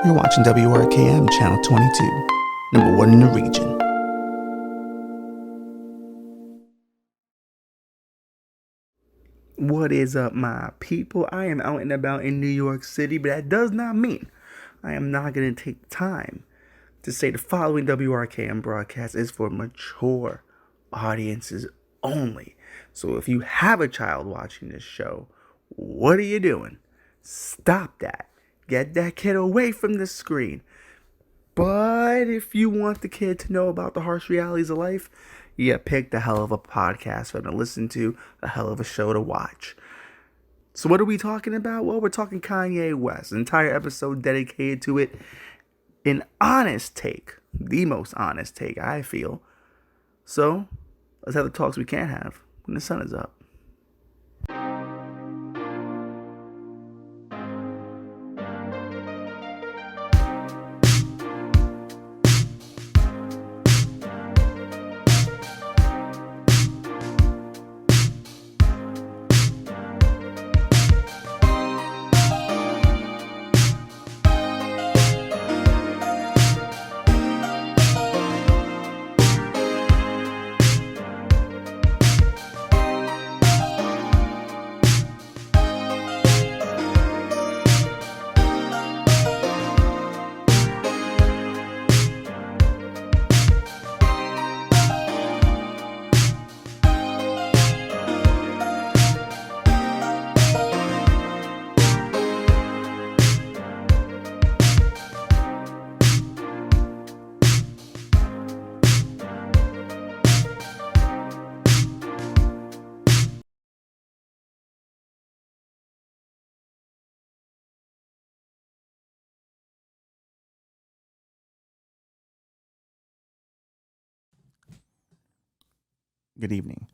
You're watching WRKM Channel 22, number one in the region. What is up, my people? I am out and about in New York City, but that does not mean I am not going to take time to say the following WRKM broadcast is for mature audiences only. So if you have a child watching this show, what are you doing? Stop that. Get that kid away from the screen. But if you want the kid to know about the harsh realities of life, you picked a hell of a podcast for them to listen to, a hell of a show to watch. So what are we talking about? Well, we're talking Kanye West. An entire episode dedicated to it. An honest take. The most honest take, I feel. So, let's have the talks we can't have when the sun is up. Good evening.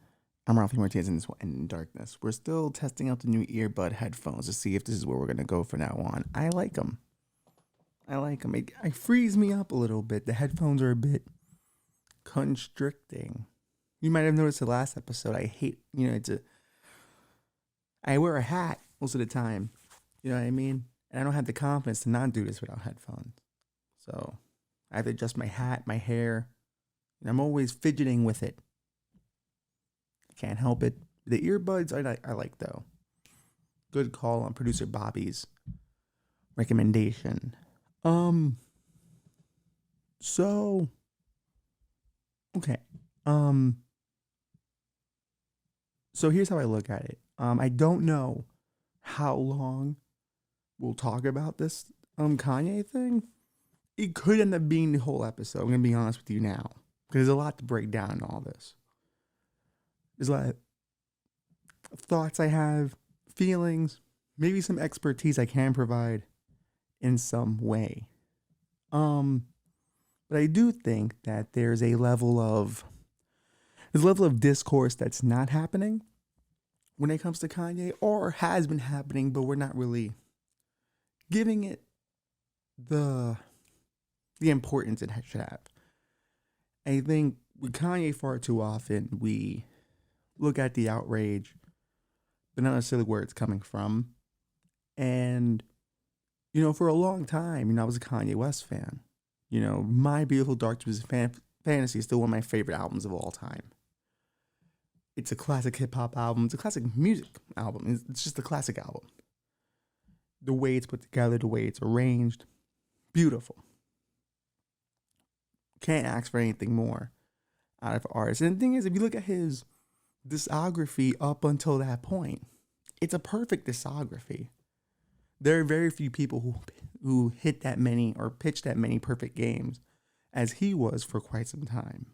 I'm Ralphie Martinez in this one in darkness. We're still testing out the new earbud headphones to see if this is where we're going to go from now on. I like them. It frees me up a little bit. The headphones are a bit constricting. You might have noticed the last episode. I hate, I wear a hat most of the time. You know what I mean? And I don't have the confidence to not do this without headphones. So I have to adjust my hat, my hair. And I'm always fidgeting with it. Can't help it. The earbuds I like though. Good call on producer Bobby's recommendation. So okay. So here's how I look at it. I don't know how long we'll talk about this Kanye thing. It could end up being the whole episode. I'm gonna be honest with you now. Because there's a lot to break down in all this. There's a lot of thoughts I have, feelings, maybe some expertise I can provide in some way. But I do think that there's a level of discourse that's not happening when it comes to Kanye, or has been happening, but we're not really giving it the importance it should have. I think with Kanye far too often we look at the outrage, but not necessarily where it's coming from. And, for a long time, I was a Kanye West fan. My Beautiful Dark Twisted Fantasy is still one of my favorite albums of all time. It's a classic hip-hop album. It's a classic music album. It's just a classic album. The way it's put together, the way it's arranged, beautiful. Can't ask for anything more out of artists. And the thing is, if you look at his discography up until that point, it's a perfect discography. There are very few people who hit that many or pitch that many perfect games as he was for quite some time.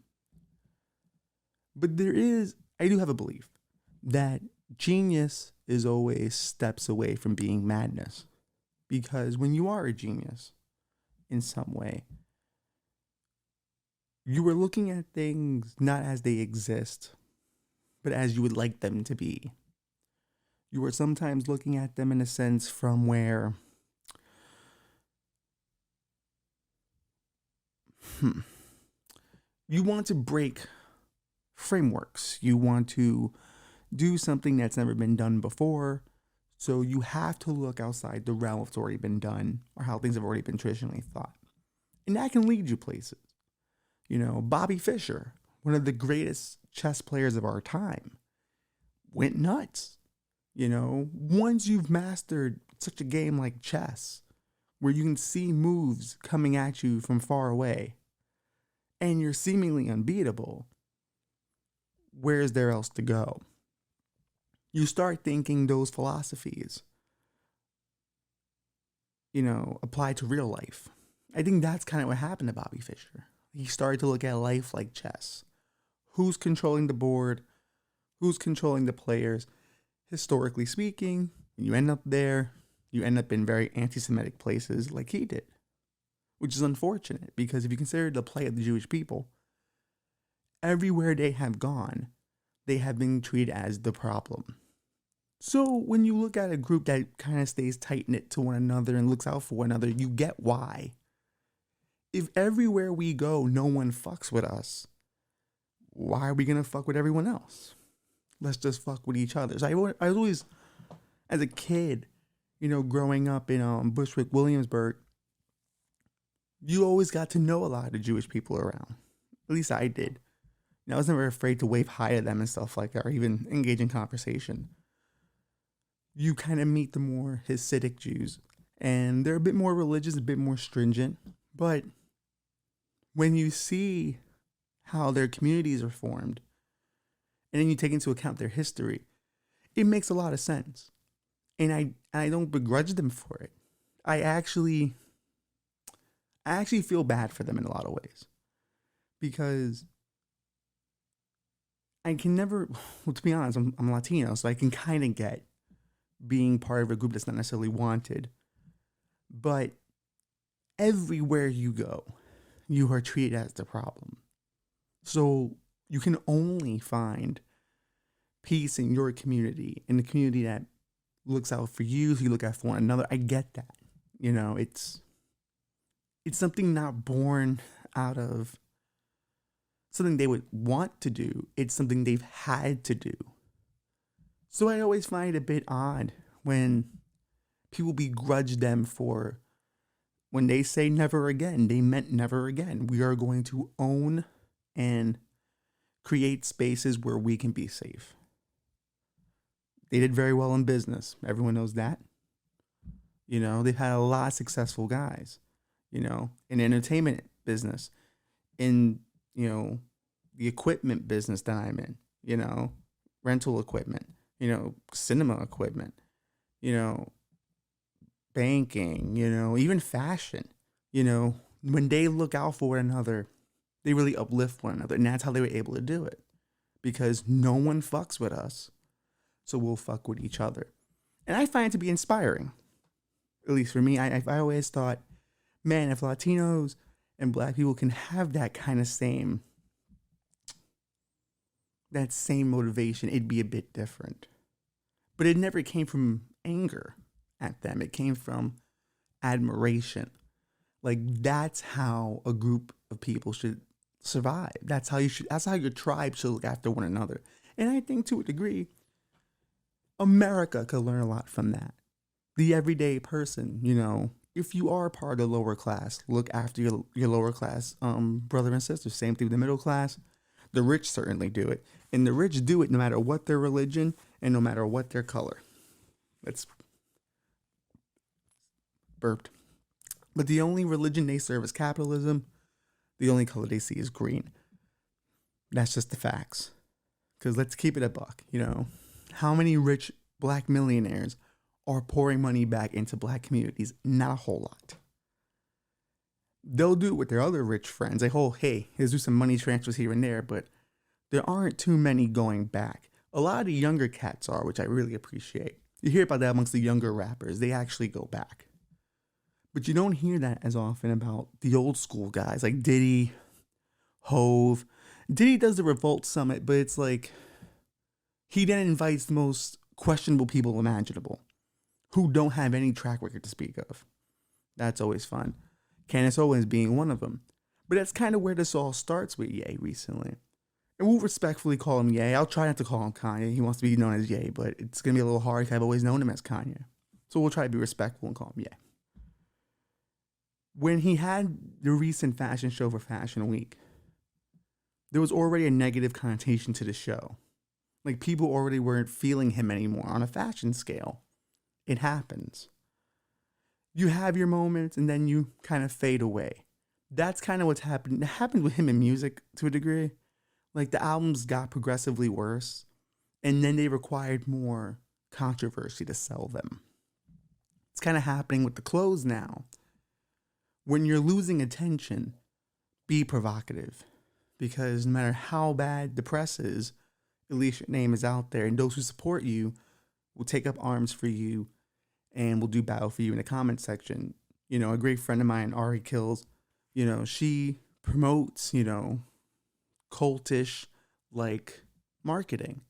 But I do have a belief that genius is always steps away from being madness. Because when you are a genius in some way, you are looking at things not as they exist, but as you would like them to be. You are sometimes looking at them in a sense from where you want to break frameworks. You want to do something that's never been done before So you have to look outside the realm of what's already been done or how things have already been traditionally thought. And that can lead you places. Bobby Fischer, one of the greatest chess players of our time, went nuts. Once you've mastered such a game like chess, where you can see moves coming at you from far away, and you're seemingly unbeatable, where is there else to go? You start thinking those philosophies, apply to real life. I think that's kind of what happened to Bobby Fischer. He started to look at life like chess. Who's controlling the board? Who's controlling the players? Historically speaking, when you end up there, you end up in very anti-Semitic places like he did, which is unfortunate because if you consider the plight of the Jewish people, everywhere they have gone, they have been treated as the problem. So when you look at a group that kind of stays tight-knit to one another and looks out for one another, you get why. If everywhere we go, no one fucks with us, why are we going to fuck with everyone else? Let's just fuck with each other. So I always, as a kid, growing up in Bushwick, Williamsburg, you always got to know a lot of the Jewish people around. At least I did. I was never afraid to wave hi to them and stuff like that, or even engage in conversation. You kind of meet the more Hasidic Jews, and they're a bit more religious, a bit more stringent. But when you see how their communities are formed, and then you take into account their history, it makes a lot of sense. And I don't begrudge them for it. I actually feel bad for them in a lot of ways. Because I can never, well, to be honest, I'm Latino, so I can kind of get being part of a group that's not necessarily wanted. But everywhere you go, you are treated as the problem. So you can only find peace in your community, in the community that looks out for you, so you look out for one another. I get that. It's something not born out of something they would want to do. It's something they've had to do. So I always find it a bit odd when people begrudge them for when they say never again, they meant never again. We are going to own and create spaces where we can be safe. They did very well in business. Everyone knows that. They've had a lot of successful guys, in entertainment business, in, the equipment business that I'm in, rental equipment, cinema equipment, banking, even fashion, when they look out for one another, they really uplift one another. And that's how they were able to do it, because no one fucks with us. So we'll fuck with each other. And I find it to be inspiring. At least for me, I always thought, man, if Latinos and Black people can have that kind of same motivation, it'd be a bit different. But it never came from anger at them. It came from admiration. Like, that's how a group of people should survive. That's how your tribe should look after one another. And I think to a degree, America could learn a lot from that. The everyday person, if you are part of the lower class, look after your lower class brother and sister. Same thing with the middle class. The rich certainly do it. And the rich do it no matter what their religion and no matter what their color. That's burped. But the only religion they serve is capitalism. The only color they see is green. That's just the facts. Because let's keep it a buck, How many rich Black millionaires are pouring money back into Black communities? Not a whole lot. They'll do it with their other rich friends. Like, oh, hey, let's do some money transfers here and there, but there aren't too many going back. A lot of the younger cats are, which I really appreciate. You hear about that amongst the younger rappers. They actually go back. But you don't hear that as often about the old school guys like Diddy, Hove. Diddy does the Revolt Summit, but it's like he then invites the most questionable people imaginable who don't have any track record to speak of. That's always fun. Candace Owens being one of them. But that's kind of where this all starts with Ye recently. And we'll respectfully call him Ye. I'll try not to call him Kanye. He wants to be known as Ye, but it's going to be a little hard because I've always known him as Kanye. So we'll try to be respectful and call him Ye. When he had the recent fashion show for Fashion Week, there was already a negative connotation to the show. Like, people already weren't feeling him anymore on a fashion scale. It happens. You have your moments and then you kind of fade away. That's kind of what's happened. It happened with him in music to a degree. Like, the albums got progressively worse, and then they required more controversy to sell them. It's kind of happening with the clothes now. When you're losing attention, be provocative. Because no matter how bad the press is, at least your name is out there, and those who support you will take up arms for you and will do battle for you in the comment section. You know, a great friend of mine, Ari Kills, you know, she promotes, you know, cultish like marketing.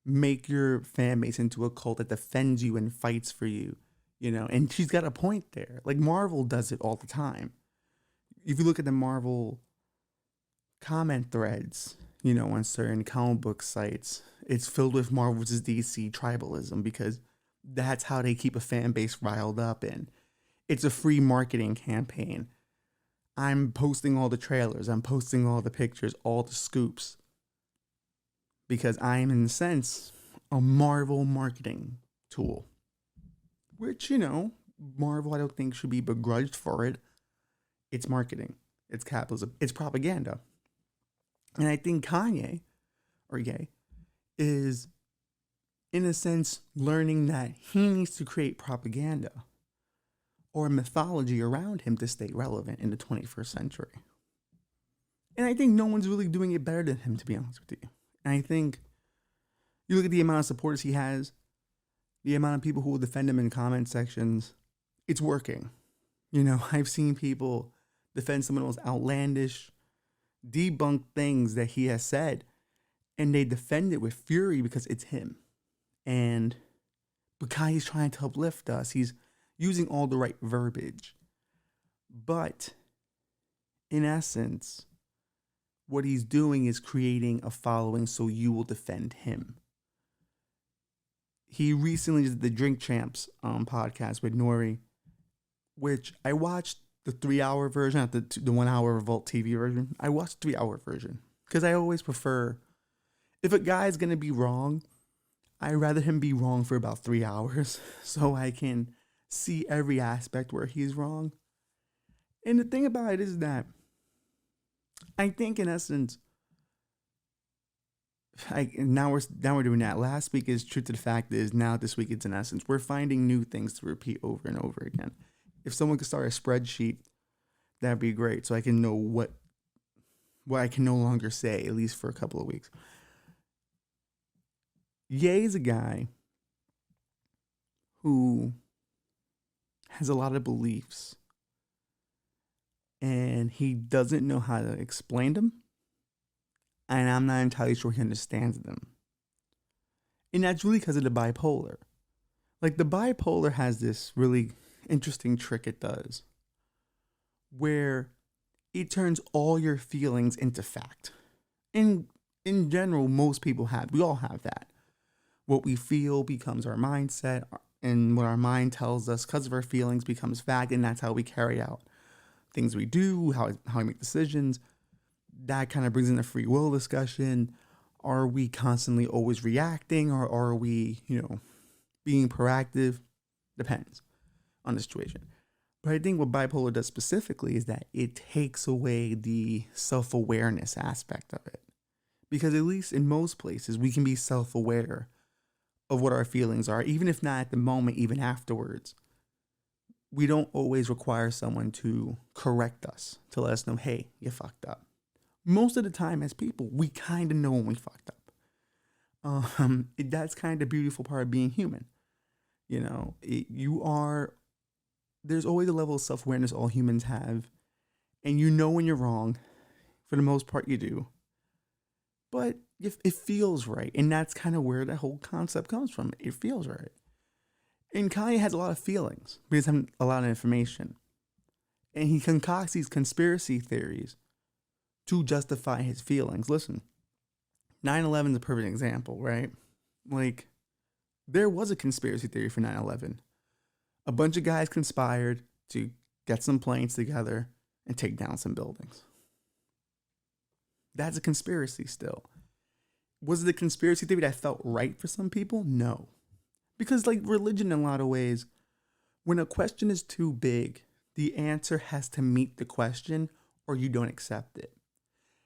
Make your fan base into a cult that defends you and fights for you, you know, and she's got a point there. Like, Marvel does it all the time. If you look at the Marvel comment threads, you know, on certain comic book sites, it's filled with Marvel versus DC tribalism, because that's how they keep a fan base riled up, and it's a free marketing campaign. I'm posting all the trailers, I'm posting all the pictures, all the scoops, because I am, in a sense, a Marvel marketing tool. Which, you know, Marvel, I don't think, should be begrudged for it. It's marketing, it's capitalism, it's propaganda. And I think Kanye, or Ye, is, in a sense, learning that he needs to create propaganda or mythology around him to stay relevant in the 21st century. And I think no one's really doing it better than him, to be honest with you. And I think you look at the amount of supporters he has, the amount of people who will defend him in comment sections, it's working. You know, I've seen people defend some of the most outlandish, debunked things that he has said, and they defend it with fury because it's him. And because he's trying to uplift us, he's using all the right verbiage. But in essence, what he's doing is creating a following so you will defend him. He recently did the Drink Champs podcast with Nori, which I watched the 3-hour version, not the 1 hour Revolt TV version. I watched the 3-hour version because I always prefer, if a guy's going to be wrong, I'd rather him be wrong for about 3 hours so I can see every aspect where he's wrong. And the thing about it is that I think, in essence, now we're doing that. Last week is Truth to the Fact is, now this week it's In Essence. We're finding new things to repeat over and over again. If someone could start a spreadsheet, that'd be great, so I can know what I can no longer say, at least for a couple of weeks. Ye is a guy who has a lot of beliefs, and he doesn't know how to explain them, and I'm not entirely sure he understands them. And that's really because of the bipolar. Like, the bipolar has this really interesting trick it does, where it turns all your feelings into fact. In general, most people we all have that. What we feel becomes our mindset, and what our mind tells us because of our feelings becomes fact, and that's how we carry out things we do, how we make decisions. That kind of brings in a free will discussion. Are we constantly always reacting, or are we, being proactive? Depends on the situation. But I think what bipolar does specifically is that it takes away the self-awareness aspect of it. Because at least in most places, we can be self-aware of what our feelings are, even if not at the moment, even afterwards. We don't always require someone to correct us, to let us know, hey, you fucked up. Most of the time as people, we kind of know when we fucked up. That's kind of the beautiful part of being human. There's always a level of self-awareness all humans have. And you know when you're wrong. For the most part, you do. But it feels right. And that's kind of where that whole concept comes from. It feels right. And Kanye has a lot of feelings because he has a lot of information. And he concocts these conspiracy theories to justify his feelings. Listen, 9/11 is a perfect example, right? Like, there was a conspiracy theory for 9/11. A bunch of guys conspired to get some planes together and take down some buildings. That's a conspiracy still. Was it a conspiracy theory that felt right for some people? No. Because, like religion, in a lot of ways, when a question is too big, the answer has to meet the question or you don't accept it.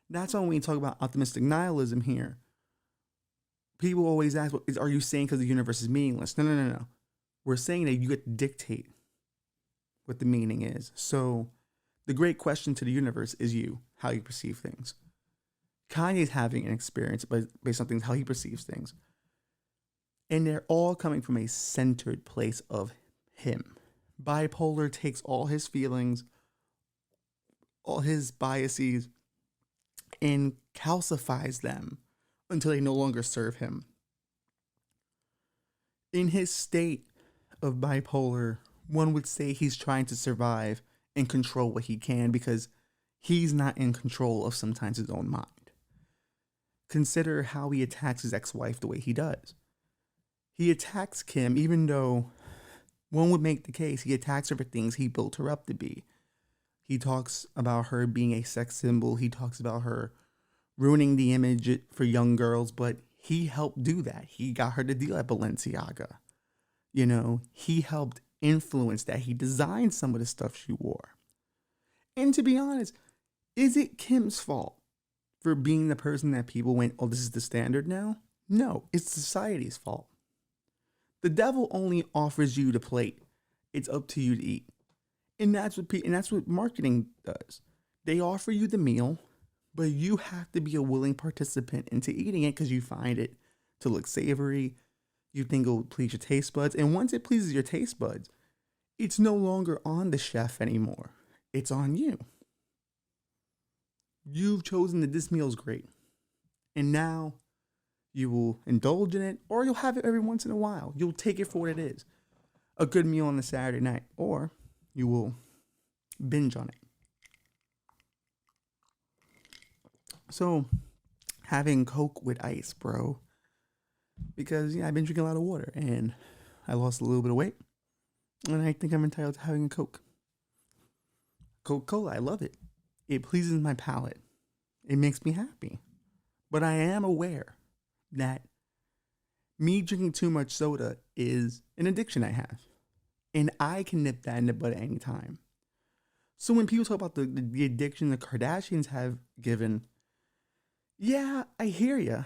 That's why when we talk about optimistic nihilism here, people always ask, are you saying because the universe is meaningless? No. We're saying that you get to dictate what the meaning is. So the great question to the universe is you, how you perceive things. Kanye's having an experience based on things, how he perceives things. And they're all coming from a centered place of him. Bipolar takes all his feelings, all his biases, and calcifies them until they no longer serve him. In his state of bipolar, one would say he's trying to survive and control what he can because he's not in control of sometimes his own mind. Consider how he attacks his ex-wife the way he does. He attacks Kim even though one would make the case he attacks her for things he built her up to be. He talks about her being a sex symbol. He talks about her ruining the image for young girls, but he helped do that. He got her to deal at Balenciaga. You know, he helped influence that. He designed some of the stuff she wore. And to be honest, is it Kim's fault for being the person that people went, oh, this is the standard now? No, it's society's fault. The devil only offers you the plate. It's up to you to eat. And that's what marketing does. They offer you the meal, but you have to be a willing participant into eating it because you find it to look savory. You think it'll please your taste buds. And once it pleases your taste buds, it's no longer on the chef anymore. It's on you. You've chosen that this meal is great. And now you will indulge in it, or you'll have it every once in a while. You'll take it for what it is. A good meal on a Saturday night, or you will binge on it. So, having Coke with ice, bro. Because, I've been drinking a lot of water, and I lost a little bit of weight. And I think I'm entitled to having a Coke. Coca-Cola, I love it. It pleases my palate. It makes me happy. But I am aware that me drinking too much soda is an addiction I have. And I can nip that in the bud at any time. So when people talk about the addiction the Kardashians have given, yeah, I hear you.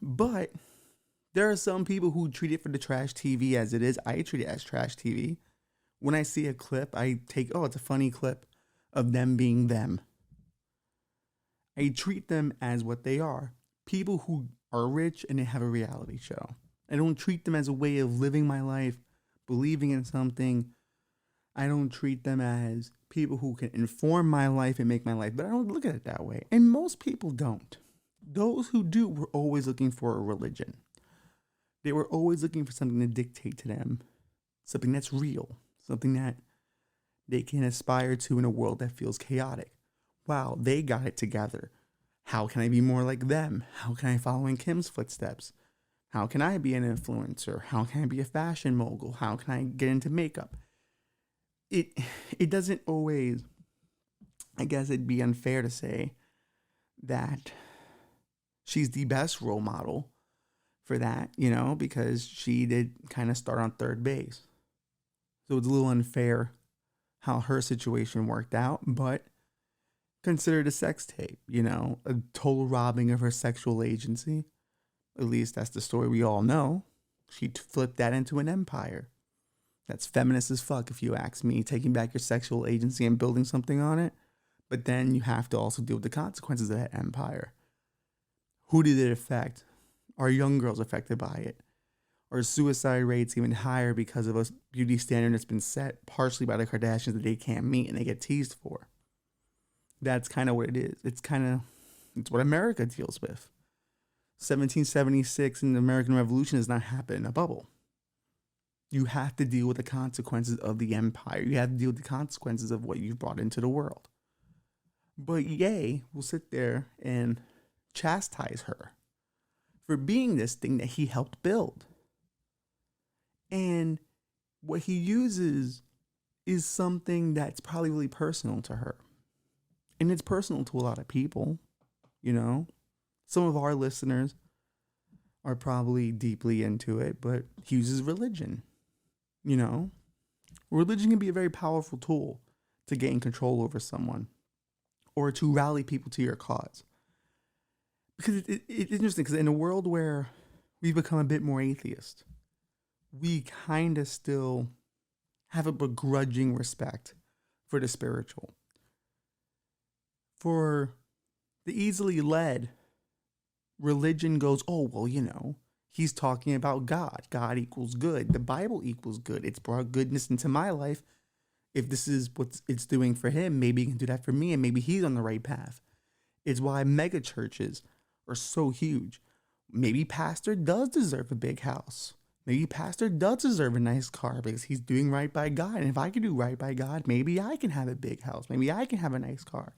But there are some people who treat it for the trash TV as it is. I treat it as trash TV. When I see a clip, I take, it's a funny clip of them being them. I treat them as what they are. People who are rich and they have a reality show. I don't treat them as a way of living my life, believing in something. I don't treat them as people who can inform my life and make my life, but I don't look at it that way. And most people don't. Those who do were always looking for a religion. They were always looking for something to dictate to them, something that's real, something that they can aspire to in a world that feels chaotic. Wow, they got it together. How can I be more like them? How can I follow in Kim's footsteps? How can I be an influencer? How can I be a fashion mogul? How can I get into makeup? It doesn't always, I guess it'd be unfair to say that she's the best role model for that, because she did kind of start on third base. So it's a little unfair how her situation worked out, but consider the sex tape, a total robbing of her sexual agency. At least that's the story we all know. She flipped that into an empire. That's feminist as fuck, if you ask me, taking back your sexual agency and building something on it. But then you have to also deal with the consequences of that empire. Who did it affect? Are young girls affected by it? Are suicide rates even higher because of a beauty standard that's been set partially by the Kardashians that they can't meet and they get teased for? That's kind of what it is. It's what America deals with. 1776 and the American Revolution does not happen in a bubble. You have to deal with the consequences of the empire. You have to deal with the consequences of what you've brought into the world. But Ye will sit there and chastise her for being this thing that he helped build. And what he uses is something that's probably really personal to her. And it's personal to a lot of people, you know? Some of our listeners are probably deeply into it, but he uses religion, you know? Religion can be a very powerful tool to gain control over someone or to rally people to your cause. Because it's interesting, because in a world where we've become a bit more atheist, we kind of still have a begrudging respect for the spiritual. For the easily led, religion goes, oh, well, you know, he's talking about God. God equals good. The Bible equals good. It's brought goodness into my life. If this is what it's doing for him, maybe he can do that for me, and maybe he's on the right path. It's why mega churches are so huge. Maybe pastor does deserve a big house. Maybe pastor does deserve a nice car because he's doing right by God. And if I can do right by God, maybe I can have a big house. Maybe I can have a nice car.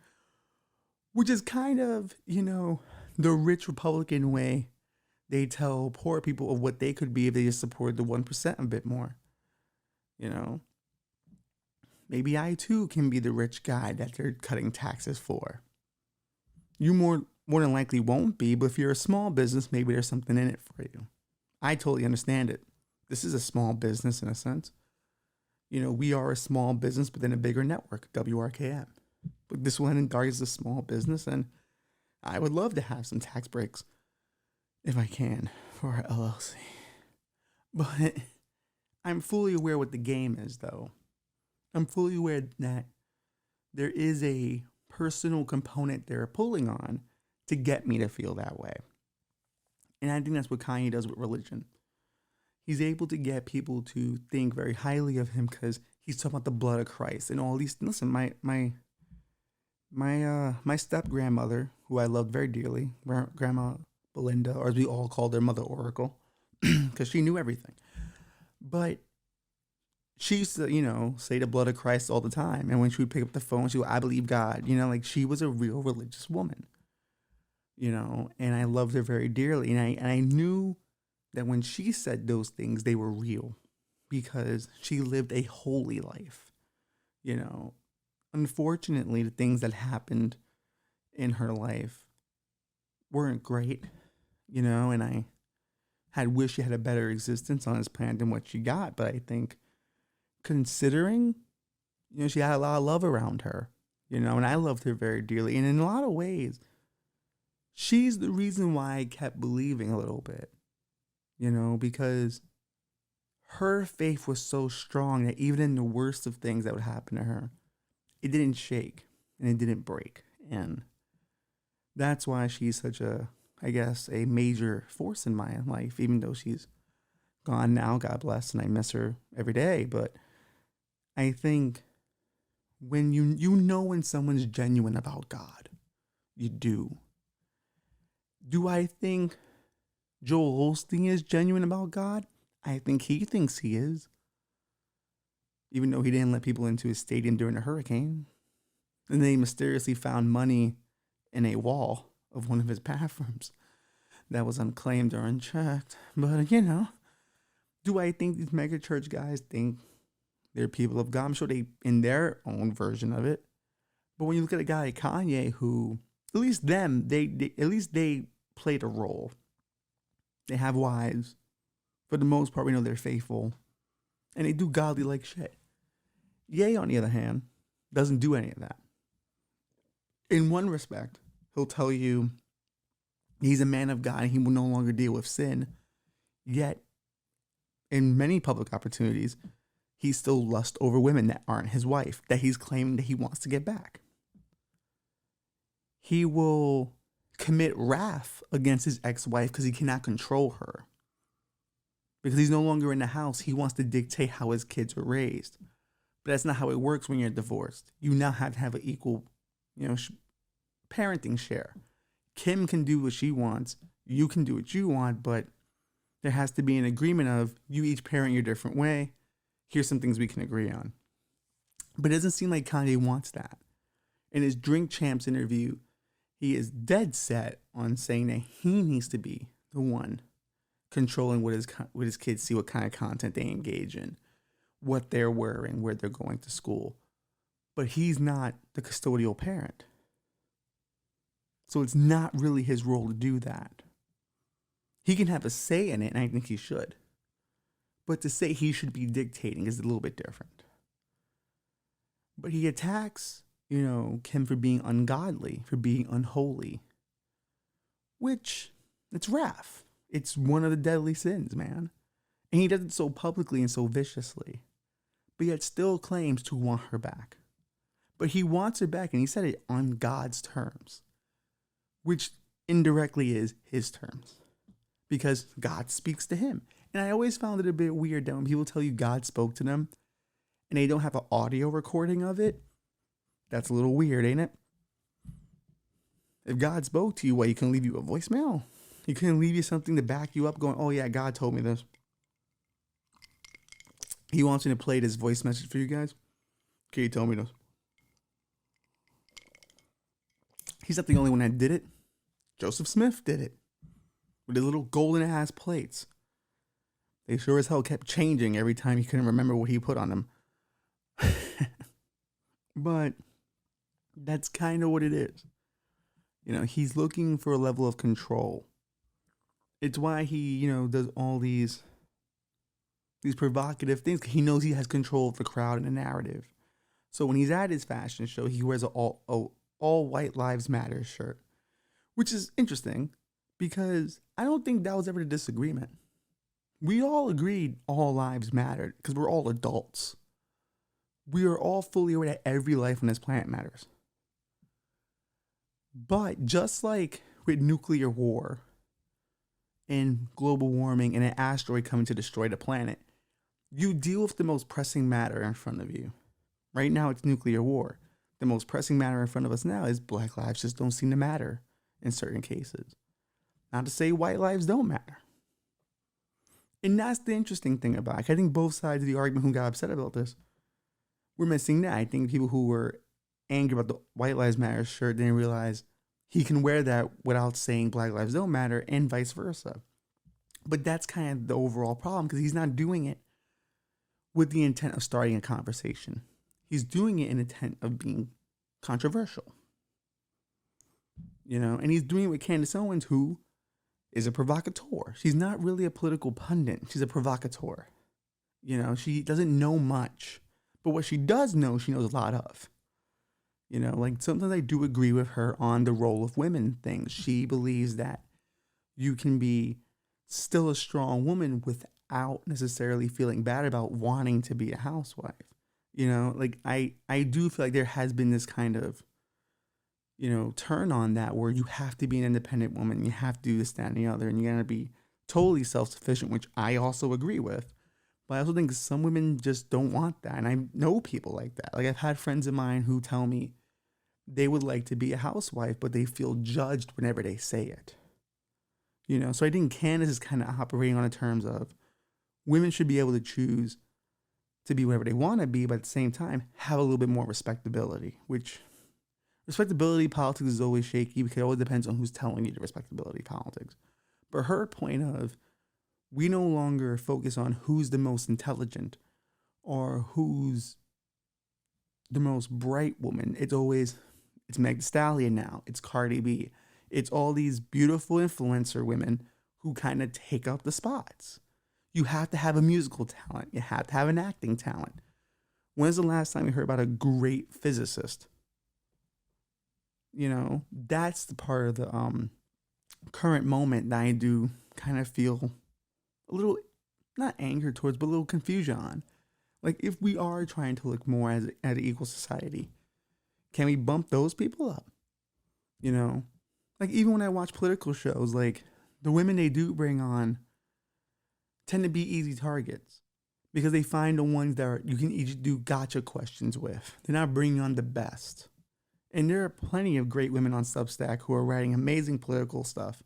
Which is kind of, you know, the rich Republican way they tell poor people of what they could be if they just supported the 1% a bit more. You know, maybe I too can be the rich guy that they're cutting taxes for. You more than likely won't be, but if you're a small business, maybe there's something in it for you. I totally understand it. This is a small business in a sense. You know, we are a small business, but then a bigger network, WRKM. But this one in Dark is a small business, and I would love to have some tax breaks if I can for our LLC. But I'm fully aware what the game is, though. I'm fully aware that there is a personal component they're pulling on to get me to feel that way. And I think that's what Kanye does with religion. He's able to get people to think very highly of him because he's talking about the blood of Christ and all these. Listen, my step grandmother, who I loved very dearly, Grandma Belinda, or as we all called her, Mother Oracle, because she knew everything. But she used to, you know, say the blood of Christ all the time. And when she would pick up the phone, she would, I believe God. You know, like she was a real religious woman. You know, and I loved her very dearly. And I knew that when she said those things, they were real because she lived a holy life. You know, unfortunately, the things that happened in her life weren't great, you know, and I had wished she had a better existence on this planet than what she got. But I think considering, you know, she had a lot of love around her, you know, and I loved her very dearly. And in a lot of ways, she's the reason why I kept believing a little bit, you know, because her faith was so strong that even in the worst of things that would happen to her, it didn't shake and it didn't break. And that's why she's such a, I guess, a major force in my life, even though she's gone now, God bless, and I miss her every day. But I think when you know when someone's genuine about God, you do. Do I think Joel Osteen is genuine about God? I think he thinks he is. Even though he didn't let people into his stadium during a hurricane. And then he mysteriously found money in a wall of one of his bathrooms that was unclaimed or unchecked. But, you know, do I think these mega church guys think they're people of God? I'm sure they, in their own version of it. But when you look at a guy like Kanye, who, at least them, they played a role. They have wives. For the most part, we know they're faithful. And they do godly like shit. Ye, on the other hand, doesn't do any of that. In one respect, he'll tell you he's a man of God and he will no longer deal with sin. Yet, in many public opportunities, he still lusts over women that aren't his wife, that he's claiming that he wants to get back. He will commit wrath against his ex-wife because he cannot control her. Because he's no longer in the house, he wants to dictate how his kids are raised. But that's not how it works when you're divorced. You now have to have an equal, you know, parenting share. Kim can do what she wants. You can do what you want, but there has to be an agreement of you each parent your different way. Here's some things we can agree on. But it doesn't seem like Kanye wants that. In his Drink Champs interview, he is dead set on saying that he needs to be the one controlling what his kids see, what kind of content they engage in, what they're wearing, where they're going to school. But he's not the custodial parent. So it's not really his role to do that. He can have a say in it, and I think he should. But to say he should be dictating is a little bit different. But he attacks, Kim for being ungodly, for being unholy. Which, it's wrath. It's one of the deadly sins, man. And he does it so publicly and so viciously. But yet still claims to want her back. But he wants her back, and he said it on God's terms. Which indirectly is his terms. Because God speaks to him. And I always found it a bit weird that when people tell you God spoke to them, and they don't have an audio recording of it, that's a little weird, ain't it? If God spoke to you, he couldn't leave you a voicemail? He couldn't leave you something to back you up going, oh yeah, God told me this. He wants me to play this voice message for you guys. Okay, he told me this. He's not the only one that did it. Joseph Smith did it. With his little golden ass plates. They sure as hell kept changing every time he couldn't remember what he put on them. But that's kind of what it is. He's looking for a level of control. It's why he, does all these provocative things. He knows he has control of the crowd and the narrative. So when he's at his fashion show, he wears an all White Lives Matter shirt, which is interesting because I don't think that was ever a disagreement. We all agreed all lives mattered because we're all adults. We are all fully aware that every life on this planet matters. But just like with nuclear war and global warming and an asteroid coming to destroy the planet, you deal with the most pressing matter in front of you. Right now it's nuclear war. The most pressing matter in front of us now is black lives just don't seem to matter in certain cases. Not to say white lives don't matter. And that's the interesting thing about it. I think both sides of the argument who got upset about this were missing that. I think people who were angry about the White Lives Matter shirt didn't realize he can wear that without saying black lives don't matter and vice versa. But that's kind of the overall problem because he's not doing it with the intent of starting a conversation. He's doing it in intent of being controversial. And he's doing it with Candace Owens, who is a provocateur. She's not really a political pundit. She's a provocateur. She doesn't know much. But what she does know, she knows a lot of. Sometimes I do agree with her on the role of women and things. She believes that you can be still a strong woman without necessarily feeling bad about wanting to be a housewife. I do feel like there has been this kind of, turn on that where you have to be an independent woman. You have to do this, that, and the other. And you got to be totally self-sufficient, which I also agree with. But I also think some women just don't want that. And I know people like that. Like I've had friends of mine who tell me they would like to be a housewife, but they feel judged whenever they say it. So I think Candace is kind of operating on the terms of women should be able to choose to be whatever they want to be, but at the same time, have a little bit more respectability, which respectability politics is always shaky because it always depends on who's telling you the respectability politics. But her point of, we no longer focus on who's the most intelligent or who's the most bright woman. It's Meg Thee Stallion now. It's Cardi B. It's all these beautiful influencer women who kind of take up the spots. You have to have a musical talent. You have to have an acting talent. When's the last time you heard about a great physicist? That's the part of the current moment that I do kind of feel a little, not anger towards, but a little confusion on. Like, if we are trying to look more at an equal society, can we bump those people up? Like, even when I watch political shows, like, the women they do bring on tend to be easy targets because they find the ones that you can each do gotcha questions with. They're not bringing on the best. And there are plenty of great women on Substack who are writing amazing political stuff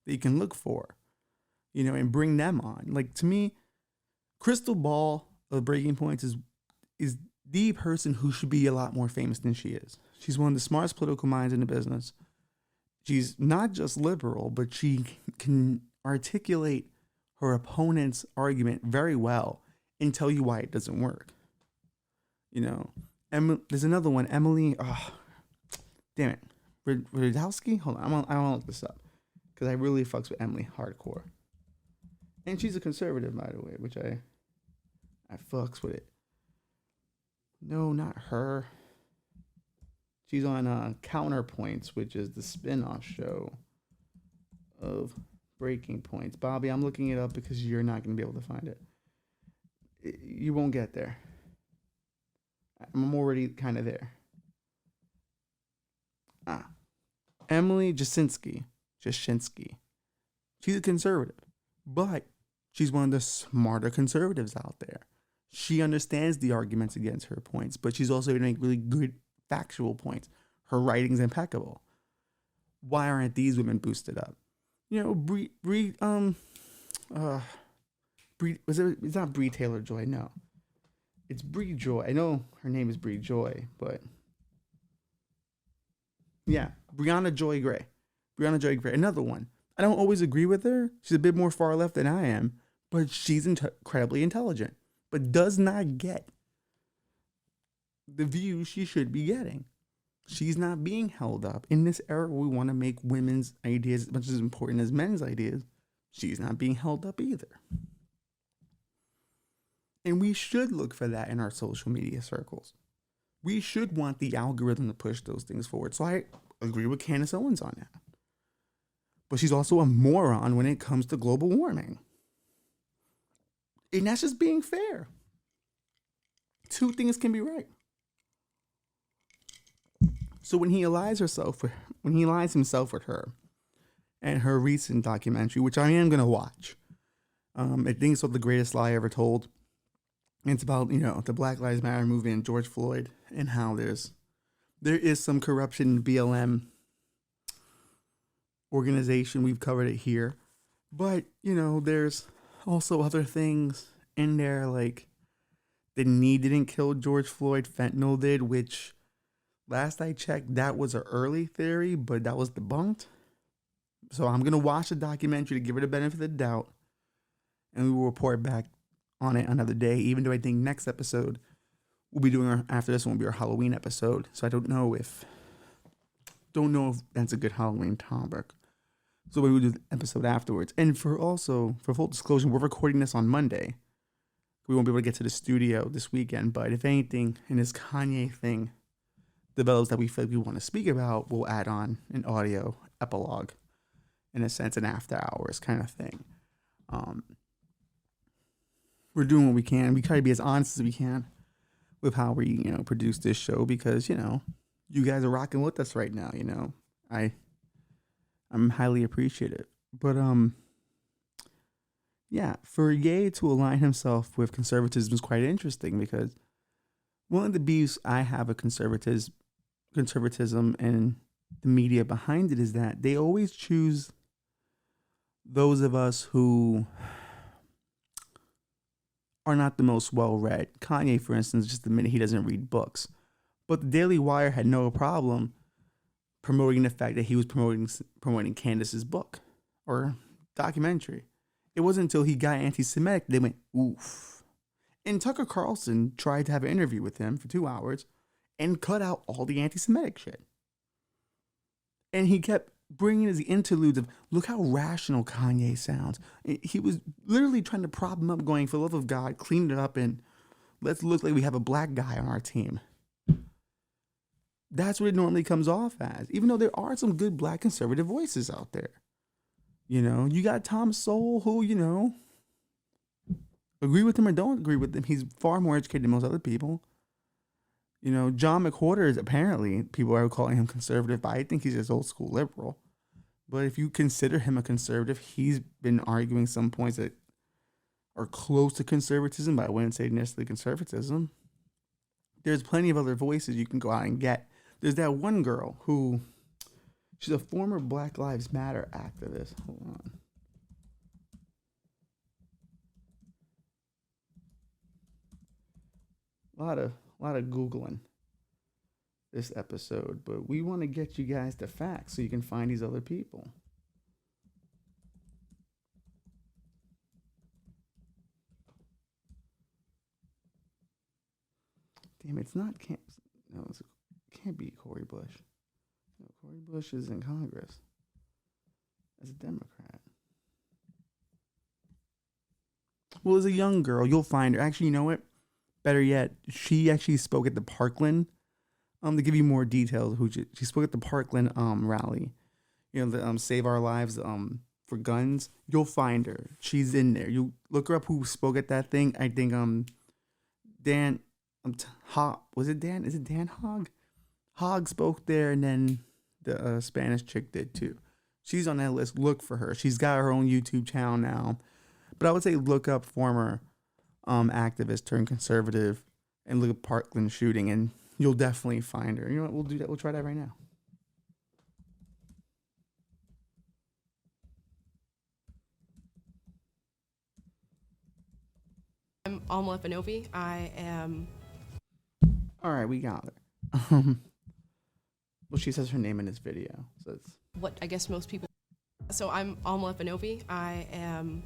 that you can look for, and bring them on. Like, to me, Crystal Ball of Breaking Points is the person who should be a lot more famous than she is. She's one of the smartest political minds in the business. She's not just liberal, but she can articulate her opponent's argument very well and tell you why it doesn't work. You know, there's another one, Emily. Oh, damn it, Radowski. Hold on, I want to look this up because I really fucks with Emily hardcore, and she's a conservative, by the way, which I fucks with it. No, not her. She's on Counterpoints, which is the spin-off show of Breaking Points. Bobby, I'm looking it up because you're not going to be able to find it. You won't get there. I'm already kind of there. Emily Jasinski. She's a conservative, but she's one of the smarter conservatives out there. She understands the arguments against her points, but she's also going to make really good factual points. Her writing's impeccable. Why aren't these women boosted up? You know, it's not Bree Taylor Joy, no. It's Bree Joy. I know her name is Bree Joy, but yeah, Brianna Joy Gray. Another one. I don't always agree with her. She's a bit more far left than I am, but she's incredibly intelligent, but does not get the view she should be getting. She's not being held up. In this era where we want to make women's ideas as much as important as men's ideas, she's not being held up either. And we should look for that in our social media circles. We should want the algorithm to push those things forward. So I agree with Candace Owens on that. But she's also a moron when it comes to global warming. And that's just being fair. Two things can be right. So when he allies himself with her and her recent documentary, which I am going to watch, I think it's called The Greatest Lie Ever Told. It's about, the Black Lives Matter movement and George Floyd and how there is some corruption in BLM organization. We've covered it here. But, there's also other things in there, like the knee didn't kill George Floyd, fentanyl did, which last I checked, that was an early theory, but that was debunked. So I'm going to watch the documentary to give it a benefit of the doubt, and we will report back on it another day, even though I think next episode we'll be doing after this one will be our Halloween episode. So I don't know if that's a good Halloween topic. So we will do the episode afterwards. And for full disclosure, we're recording this on Monday. We won't be able to get to the studio this weekend, but if anything in this Kanye thing develops that we feel like we want to speak about, we'll add on an audio epilogue, in a sense, an after hours kind of thing. We're doing what we can. We try to be as honest as we can with how we, produce this show because, you guys are rocking with us right now, I'm highly appreciative. But, yeah, for Ye to align himself with conservatism is quite interesting because one of the beefs I have with conservatism and the media behind it is that they always choose those of us who are not the most well-read. Kanye, for instance, just admitted he doesn't read books. But the Daily Wire had no problem promoting the fact that he was promoting Candace's book or documentary. It wasn't until he got anti-Semitic they went, oof. And Tucker Carlson tried to have an interview with him for 2 hours and cut out all the anti-Semitic shit. And he kept bringing his interludes of, look how rational Kanye sounds. He was literally trying to prop him up, going, for the love of God, clean it up and let's look like we have a black guy on our team. That's what it normally comes off as, even though there are some good black conservative voices out there. You got Tom Sowell, who, agree with him or don't agree with him. He's far more educated than most other people. John McWhorter is apparently, people are calling him conservative, but I think he's just old school liberal. But if you consider him a conservative, he's been arguing some points that are close to conservatism, but I wouldn't say necessarily conservatism. There's plenty of other voices you can go out and get. There's that one girl who, she's a former Black Lives Matter activist. Hold on. A lot of Googling this episode, but we want to get you guys the facts so you can find these other people. Damn, it's not can't. No, it can't be Cori Bush. No, Cori Bush is in Congress as a Democrat. Well, as a young girl, you'll find her. Actually, you know what? Better yet, she actually spoke at the Parkland. To give you more details, she spoke at the Parkland rally. You know, the Save Our Lives for guns. You'll find her. She's in there. You look her up. Who spoke at that thing? I think Dan was it Dan? Is it Dan Hogg? Hogg spoke there, and then the Spanish chick did too. She's on that list. Look for her. She's got her own YouTube channel now. But I would say look up former activist turned conservative and look at Parkland shooting, and you'll definitely find her. You know what? We'll do that. We'll try that right now. I'm Alma Finovi. I am. All right, we got her. Well, she says her name in this video. So it's What I guess most people. So I'm Alma Finovi. I am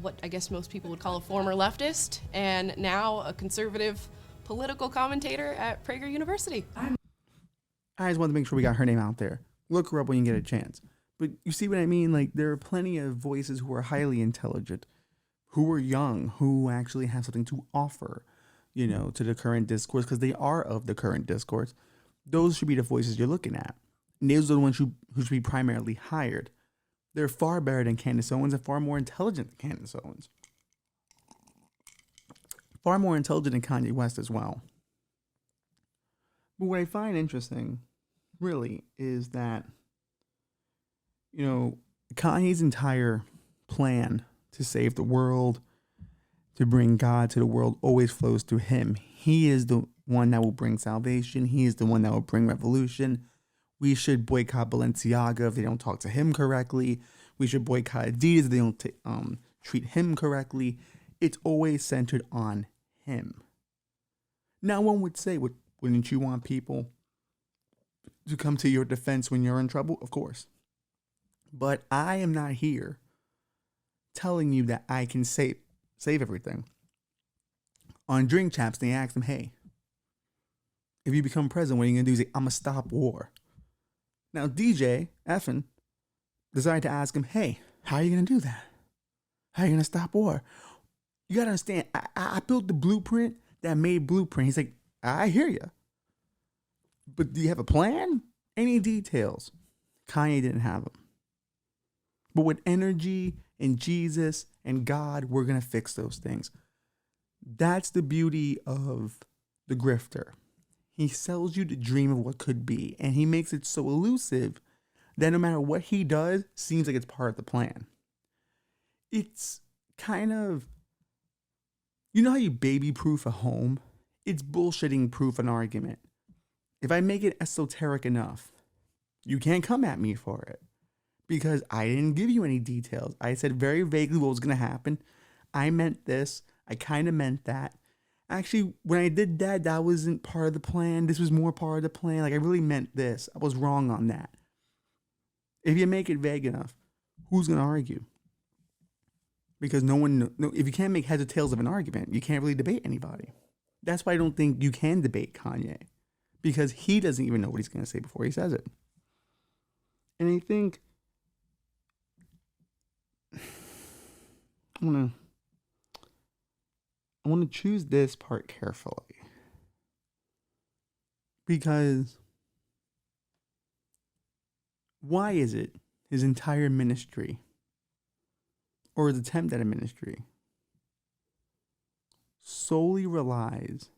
what I guess most people would call a former leftist and now a conservative political commentator at Prager University. I just wanted to make sure we got her name out there. Look her up when you get a chance. But you see what I mean? Like, there are plenty of voices who are highly intelligent, who are young, who actually have something to offer, you know, to the current discourse, because they are of the current discourse. Those should be the voices you're looking at. And those are the ones who should be primarily hired. They're far better than Candace Owens and far more intelligent than Candace Owens. Far more intelligent than Kanye West as well. But what I find interesting, really, is that, you know, Kanye's entire plan to save the world, to bring God to the world, always flows through him. He is the one that will bring salvation. He is the one that will bring revolution. We should boycott Balenciaga if they don't talk to him correctly. We should boycott Adidas if they don't treat him correctly. It's always centered on him. Now, one would say, wouldn't you want people to come to your defense when you're in trouble? Of course. But I am not here telling you that I can save everything. On Drink Champs, they asked him, hey, if you become president, what are you going to do? He's like, I'm going to stop war. Now, DJ Effin decided to ask him, hey, how are you going to do that? How are you going to stop war? You got to understand, I built the blueprint that made Blueprint. He's like, I hear you. But do you have a plan? Any details? Kanye didn't have them. But with energy and Jesus and God, we're going to fix those things. That's the beauty of the grifter. He sells you the dream of what could be, and he makes it so elusive that no matter what he does, seems like it's part of the plan. It's kind of, you know how you baby-proof a home? It's bullshitting proof an argument. If I make it esoteric enough, you can't come at me for it. Because I didn't give you any details. I said very vaguely what was going to happen. I meant this. I kind of meant that. Actually, when I did that, that wasn't part of the plan. This was more part of the plan. Like, I really meant this. I was wrong on that. If you make it vague enough, who's going to argue? Because if you can't make heads or tails of an argument, you can't really debate anybody. That's why I don't think you can debate Kanye. Because he doesn't even know what he's going to say before he says it. And I think I want to choose this part carefully. Because why is it his entire ministry, or his attempt at a ministry, solely relies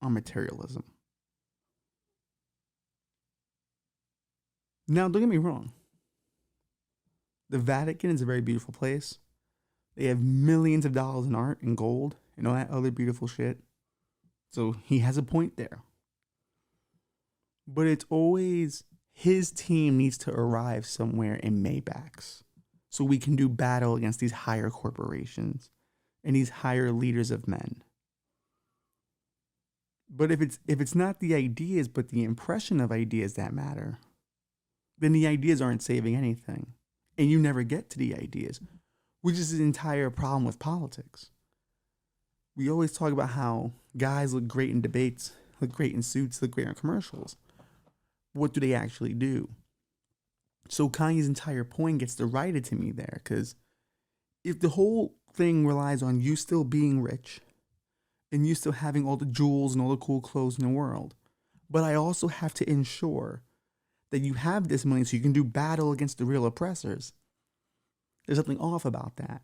on materialism? Now, don't get me wrong. The Vatican is a very beautiful place. They have millions of dollars in art and gold and all that other beautiful shit. So he has a point there. But it's always his team needs to arrive somewhere in Maybachs so we can do battle against these higher corporations and these higher leaders of men. But if it's not the ideas but the impression of ideas that matter, then the ideas aren't saving anything. And you never get to the ideas, which is the entire problem with politics. We always talk about how guys look great in debates look great in suits, look great on commercials. What do they actually do? So Kanye's entire point gets derided to me there, because if the whole thing relies on you still being rich and you still having all the jewels and all the cool clothes in the world, but I also have to ensure that you have this money so you can do battle against the real oppressors, there's something off about that.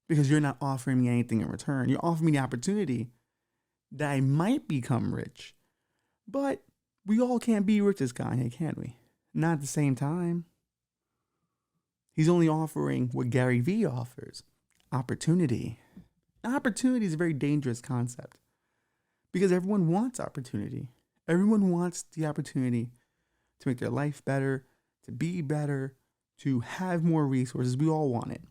Because you're not offering me anything in return. You're offering me the opportunity that I might become rich. But we all can't be rich as Kanye, can we? Not at the same time. He's only offering what Gary Vee offers, opportunity. Opportunity is a very dangerous concept because everyone wants opportunity. Everyone wants the opportunity to make their life better, to be better, to have more resources. We all want it.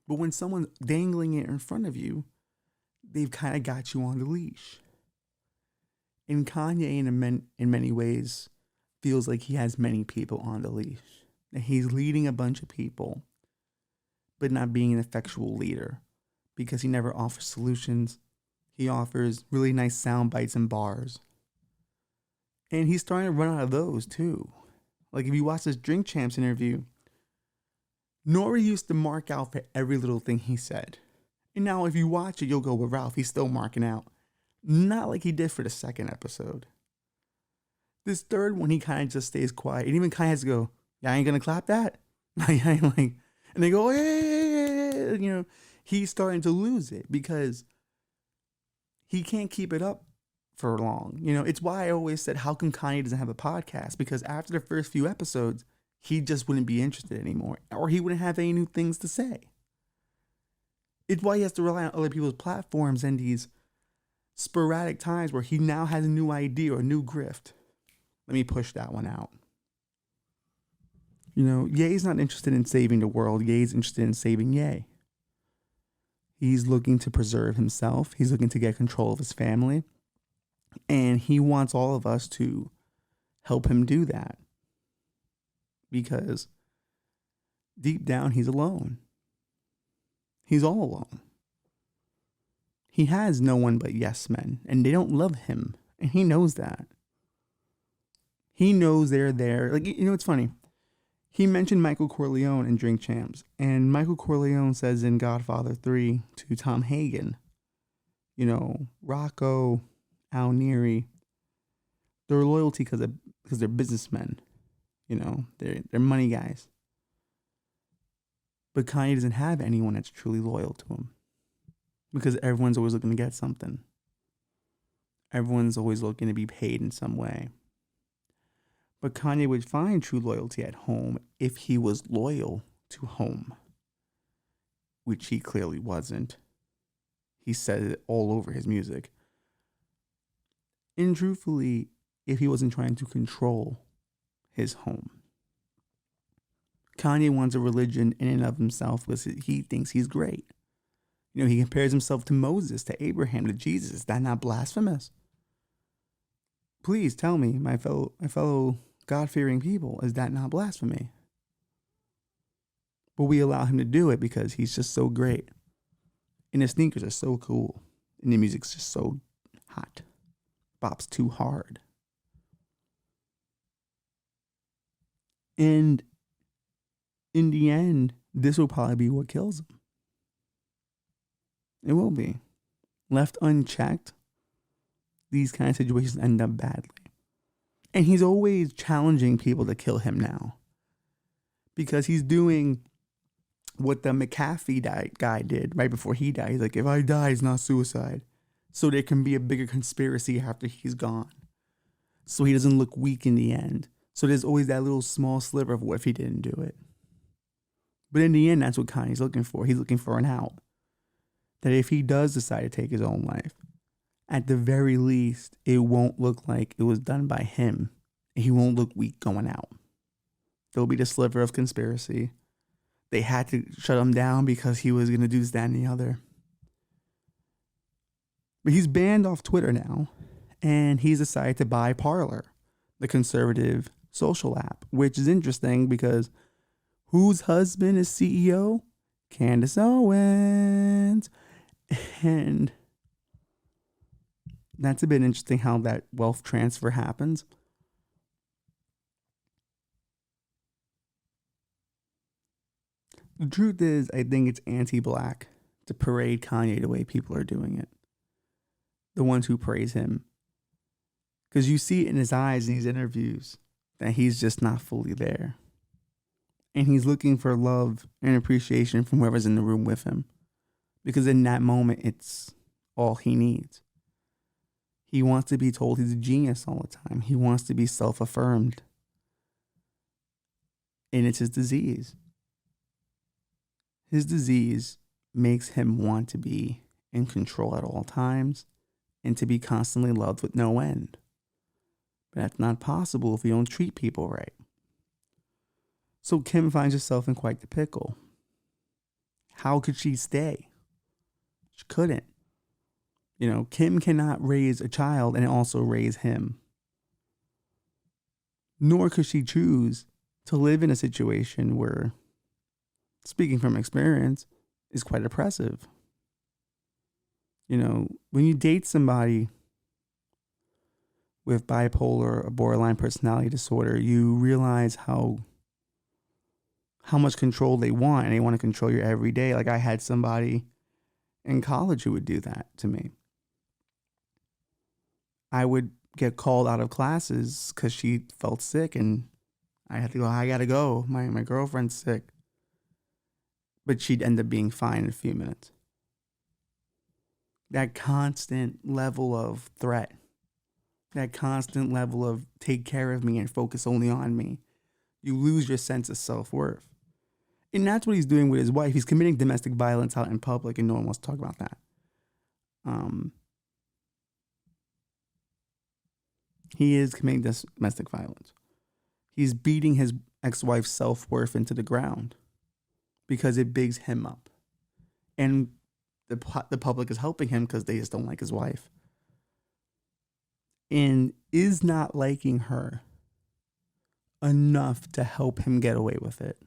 But when someone's dangling it in front of you, they've kind of got you on the leash. And Kanye, in many ways, feels like he has many people on the leash. That he's leading a bunch of people, but not being an effectual leader because he never offers solutions. He offers really nice sound bites and bars. And he's starting to run out of those too. Like if you watch this Drink Champs interview, Nori used to mark out for every little thing he said. And now if you watch it, you'll go, well, Ralph, he's still marking out. Not like he did for the second episode. This third one, he kind of just stays quiet. And even kind of has to go, yeah, I ain't gonna clap that. And they go, yeah. You know, he's starting to lose it because he can't keep it up for long. You know, it's why I always said, how come Kanye doesn't have a podcast? Because after the first few episodes, he just wouldn't be interested anymore, or he wouldn't have any new things to say. It's why he has to rely on other people's platforms and these sporadic times where he now has a new idea or a new grift. Let me push that one out. You know, Ye's not interested in saving the world. Ye's interested in saving Ye. He's looking to preserve himself. He's looking to get control of his family. And he wants all of us to help him do that. Because deep down, he's alone. He's all alone. He has no one but yes men, and they don't love him. And he knows that. He knows they're there. Like, you know, it's funny. He mentioned Michael Corleone in Drink Champs, and Michael Corleone says in Godfather 3 to Tom Hagen, you know, Rocco, Al Neri, their loyalty because they're businessmen, you know, they're money guys. But Kanye doesn't have anyone that's truly loyal to him because everyone's always looking to get something. Everyone's always looking to be paid in some way. But Kanye would find true loyalty at home if he was loyal to home, which he clearly wasn't. He said it all over his music. And truthfully, if he wasn't trying to control his home. Kanye wants a religion in and of himself because he thinks he's great. You know, he compares himself to Moses, to Abraham, to Jesus. Is that not blasphemous? Please tell me, my fellow God-fearing people, is that not blasphemy? But we allow him to do it because he's just so great. And his sneakers are so cool. And the music's just so hot. Bop's too hard. And in the end, this will probably be what kills him. It will be. Left unchecked, these kind of situations end up badly. And he's always challenging people to kill him now. Because he's doing what the McAfee guy did right before he died. He's like, if I die, it's not suicide. So there can be a bigger conspiracy after he's gone. So he doesn't look weak in the end. So there's always that little small sliver of what if he didn't do it. But in the end, that's what Kanye's looking for. He's looking for an out. That if he does decide to take his own life, at the very least, it won't look like it was done by him. He won't look weak going out. There'll be the sliver of conspiracy. They had to shut him down because he was going to do this, that, and the other. But he's banned off Twitter now, and he's decided to buy Parler, the conservative social app, which is interesting because whose husband is CEO? Candace Owens. And That's a bit interesting how that wealth transfer happens. The truth is, I think it's anti-black to parade Kanye the way people are doing it. The ones who praise him. Because you see it in his eyes in these interviews that he's just not fully there. And he's looking for love and appreciation from whoever's in the room with him. Because in that moment, it's all he needs. He wants to be told he's a genius all the time. He wants to be self-affirmed. And it's his disease. His disease makes him want to be in control at all times and to be constantly loved with no end. But that's not possible if you don't treat people right. So Kim finds herself in quite the pickle. How could she stay? She couldn't. You know, Kim cannot raise a child and also raise him. Nor could she choose to live in a situation where, speaking from experience, is quite oppressive. You know, when you date somebody with bipolar or borderline personality disorder, you realize how much control they want, and they want to control your every day. Like, I had somebody in college who would do that to me. I would get called out of classes because she felt sick, and I had to go, I gotta go. My girlfriend's sick. But she'd end up being fine in a few minutes. That constant level of threat, that constant level of take care of me and focus only on me, you lose your sense of self-worth. And that's what he's doing with his wife. He's committing domestic violence out in public, and no one wants to talk about that. He is committing domestic violence. He's beating his ex-wife's self-worth into the ground because it bigs him up. And the public is helping him because they just don't like his wife. And is not liking her enough to help him get away with it.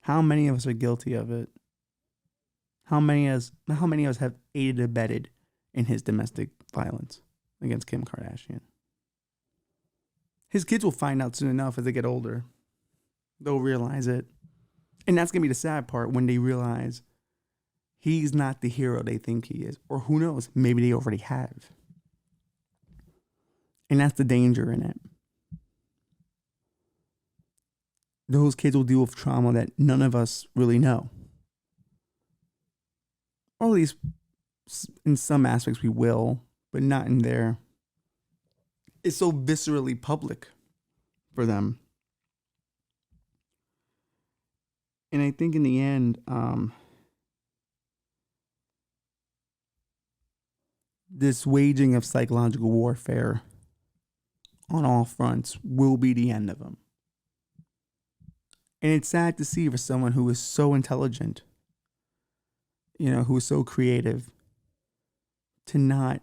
How many of us are guilty of it? How many of us have aided and abetted in his domestic violence against Kim Kardashian? His kids will find out soon enough as they get older. They'll realize it. And that's going to be the sad part, when they realize he's not the hero they think he is. Or who knows, maybe they already have. And that's the danger in it. Those kids will deal with trauma that none of us really know. Or at least in some aspects we will, but not in there. It's so viscerally public for them. And I think in the end, this waging of psychological warfare on all fronts will be the end of them. And it's sad to see for someone who is so intelligent, you know, who is so creative, to not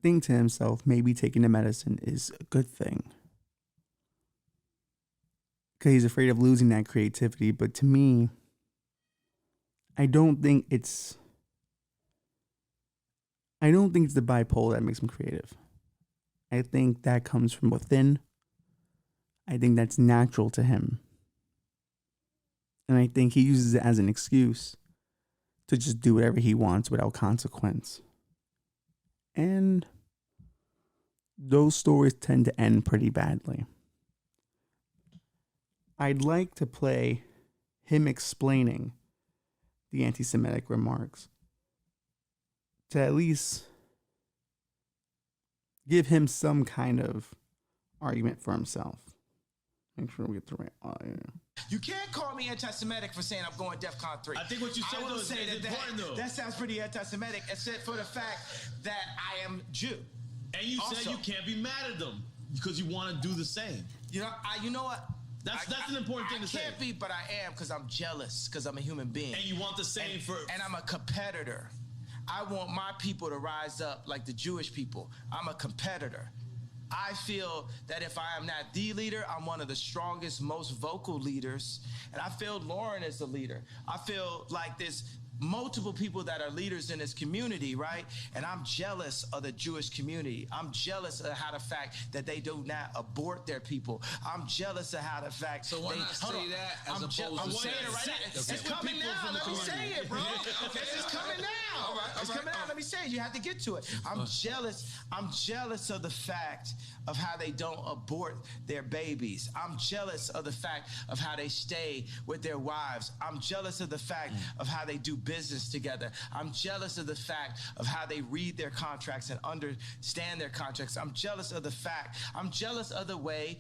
think to himself, maybe taking the medicine is a good thing. Because he's afraid of losing that creativity. But to me, I don't think it's the bipolar that makes him creative. I think that comes from within. I think that's natural to him. And I think he uses it as an excuse to just do whatever he wants without consequence. And those stories tend to end pretty badly. I'd like to play him explaining the anti-Semitic remarks to at least give him some kind of argument for himself. Make sure we get the right audio. You can't call me anti-Semitic for saying I'm going DEFCON 3. I think what you said though is important though. That sounds pretty anti-Semitic, except for the fact that I am Jew. And you also said you can't be mad at them because you want to do the same. You know what? That's an important thing to say. I can't be, but I am, because I'm jealous, because I'm a human being. And you want the same and I'm a competitor. I want my people to rise up like the Jewish people. I'm a competitor. I feel that if I am not the leader, I'm one of the strongest, most vocal leaders. And I feel Lauren is the leader. I feel like this multiple people that are leaders in this community, right? And I'm jealous of the Jewish community. I'm jealous of how the fact that they do not abort their people. I'm jealous of how the fact. So why not say that as I'm opposed to saying saying it right now. Okay. It's coming now. Let me say it, bro. It's coming now. All right, It's coming out. Let me say it. You have to get to it. I'm jealous. I'm jealous of the fact of how they don't abort their babies. I'm jealous of the fact of how they stay with their wives. I'm jealous of the fact of how they do business together. I'm jealous of the fact of how they read their contracts and understand their contracts. I'm jealous of the fact. I'm jealous of the way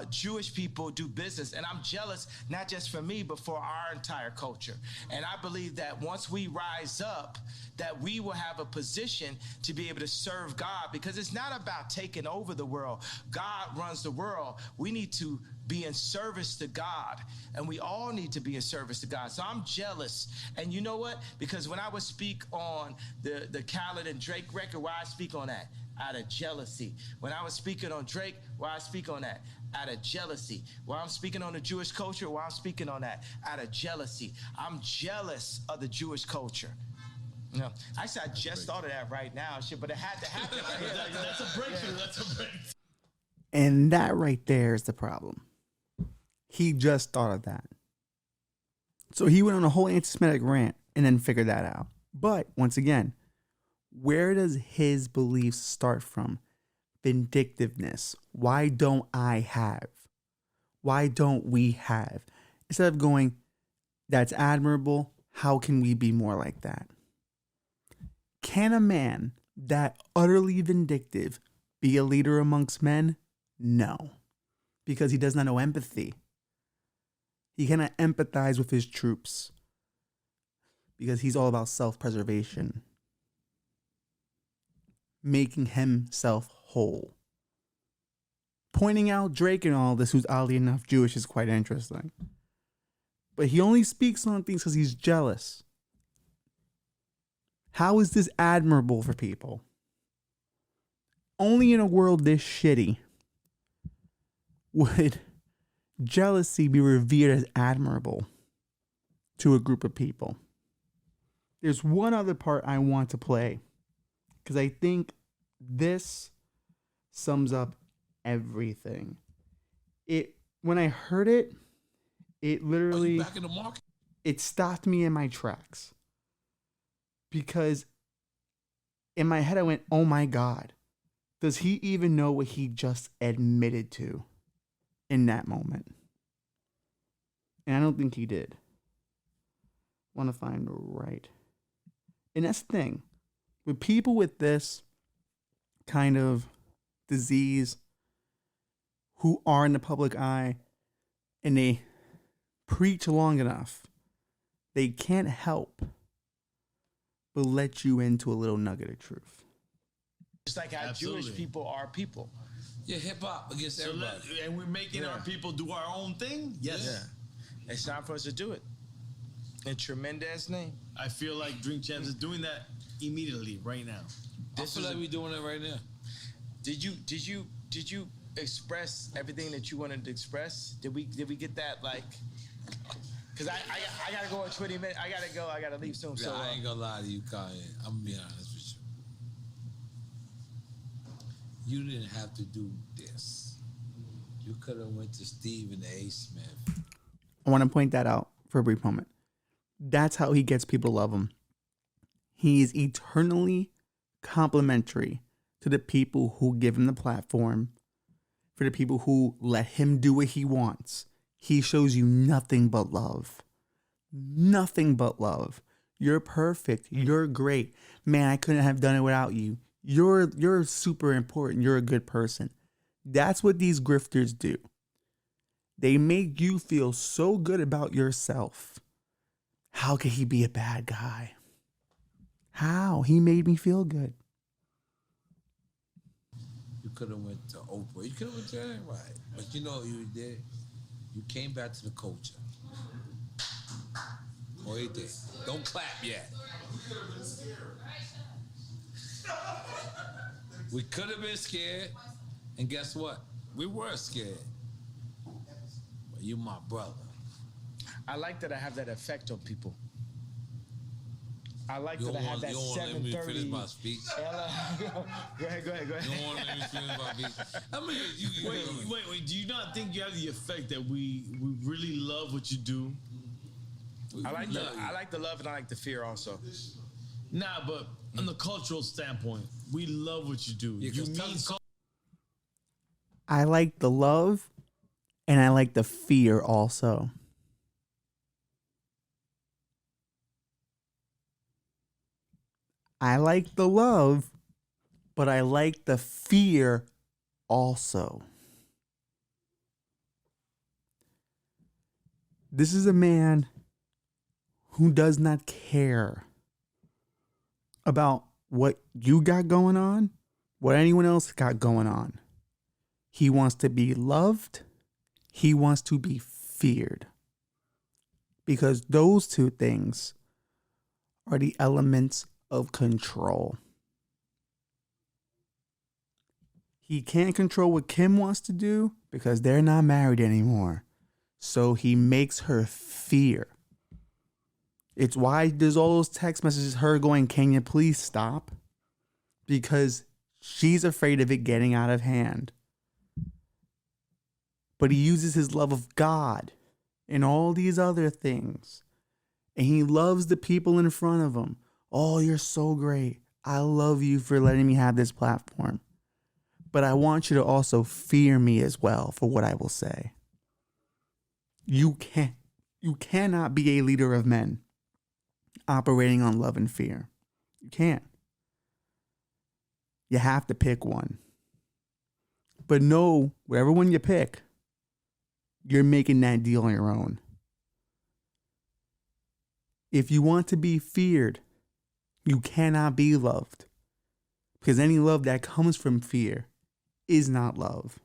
Jewish people do business. And I'm jealous, not just for me, but for our entire culture. And I believe that once we rise up, that we will have a position to be able to serve God, because it's not about taking over the world. God runs the world. We need to be in service to God, and we all need to be in service to God. So I'm jealous. And you know what? Because when I would speak on the Khaled and Drake record, why I speak on that? Out of jealousy. When I was speaking on Drake, why I speak on that? Out of jealousy. While I'm speaking on the Jewish culture, why I'm speaking on that? Out of jealousy. I'm jealous of the Jewish culture. No, actually, I just thought of that right now, shit, but it had to happen. That's a breakthrough. That's a breakthrough. And that right there is the problem. He just thought of that. So he went on a whole anti-Semitic rant and then figured that out. But once again, where does his beliefs start from? Vindictiveness. Why don't I have? Why don't we have? Instead of going, that's admirable, how can we be more like that? Can a man that utterly vindictive be a leader amongst men? No, because he does not know empathy. He cannot empathize with his troops because he's all about self-preservation, making himself whole. Pointing out Drake and all this, who's oddly enough Jewish, is quite interesting. But he only speaks on things because he's jealous. How is this admirable for people? Only in a world this shitty would jealousy be revered as admirable to a group of people. There's one other part I want to play because I think this sums up everything. When I heard it, it literally back in the market. It stopped me in my tracks. Because in my head I went, oh my God, does he even know what he just admitted to in that moment? And I don't think he did. I want to find right. And that's the thing. With people with this kind of disease who are in the public eye and they preach long enough, they can't help but let you into a little nugget of truth. Just like how Jewish people are people. Yeah, hip hop against everybody. And we're making our people do our own thing? Yes. Yeah. It's time for us to do it. In tremendous name. I feel like Drink Champs is doing that immediately, right now. I feel like we're doing it right now. Did you express everything that you wanted to express? Did we get that, like? Because I gotta go in 20 minutes. I gotta leave soon. Yeah, So I ain't gonna lie to you, Kanye. I'm gonna be honest with you. You didn't have to do this. You could have went to Stephen A. Smith. I want to point that out for a brief moment. That's how he gets people to love him. He's eternally complimentary to the people who give him the platform, for the people who let him do what he wants. He shows you nothing but love. Nothing but love. You're perfect. You're great. Man, I couldn't have done it without you. You're super important. You're a good person. That's what these grifters do. They make you feel so good about yourself. How could he be a bad guy? How? He made me feel good. You could have went to Oprah. You could have went to anybody. But you know what you did? You came back to the culture. Oh, he did. Don't clap yet. We could have been scared. And guess what? We were scared. But you my brother. I like that I have that effect on people. I like You that I don't have want, that you don't want to let me finish 7:30. my speech. Go ahead. You don't want to let me finish my speech. I mean, Wait. Do you not think you have the effect that we really love what you do? I like the love and I like the fear also. Nah, but on the cultural standpoint, we love what you do. Yeah, You 'cause tell mean the so. I like the love and I like the fear also. I like the love, but I like the fear also. This is a man who does not care about what you got going on, what anyone else got going on. He wants to be loved. He wants to be feared. Because those two things are the elements of control. He can't control what Kim wants to do because they're not married anymore. So he makes her fear. It's why there's all those text messages, her going, "Can you please stop?" Because she's afraid of it getting out of hand. But he uses his love of God and all these other things. And he loves the people in front of him. "Oh, you're so great. I love you for letting me have this platform. But I want you to also fear me as well for what I will say." You cannot be a leader of men operating on love and fear. You can't. You have to pick one. But know, whatever one you pick, you're making that deal on your own. If you want to be feared, you cannot be loved. Because any love that comes from fear is not love.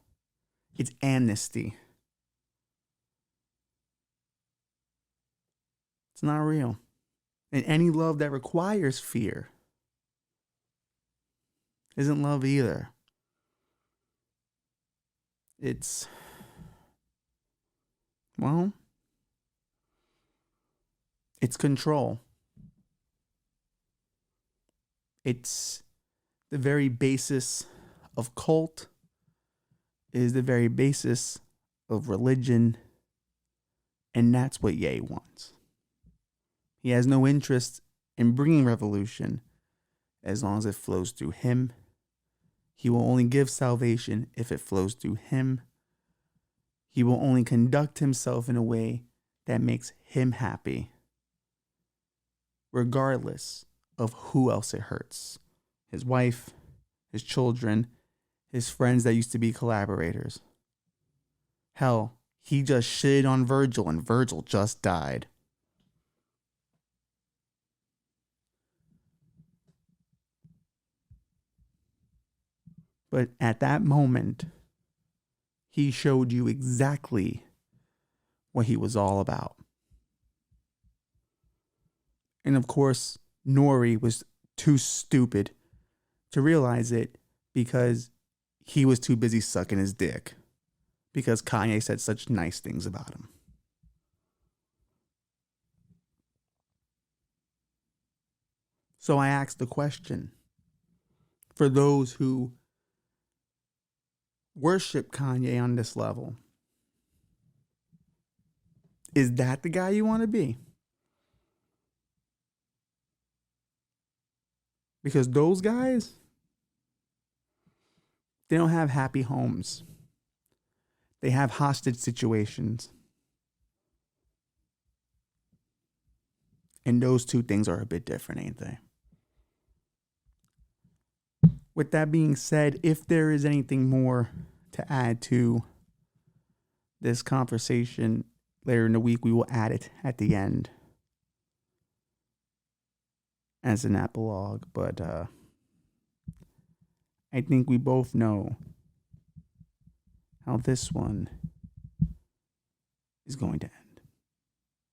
It's amnesty. It's not real. And any love that requires fear isn't love either. It's, well, it's control. It's the very basis of cult. It is the very basis of religion. And that's what Ye wants. He has no interest in bringing revolution as long as it flows through him. He will only give salvation if it flows through him. He will only conduct himself in a way that makes him happy, regardless of who else it hurts. His wife, his children, his friends that used to be collaborators. Hell, he just shitted on Virgil and Virgil just died. But at that moment, he showed you exactly what he was all about. And of course, Nori was too stupid to realize it because he was too busy sucking his dick because Kanye said such nice things about him. So I asked the question, for those who worship Kanye on this level, is that the guy you want to be? Because those guys, they don't have happy homes. They have hostage situations. And those two things are a bit different, ain't they? With that being said, if there is anything more to add to this conversation later in the week, we will add it at the end as an epilogue. But I think we both know how this one is going to end.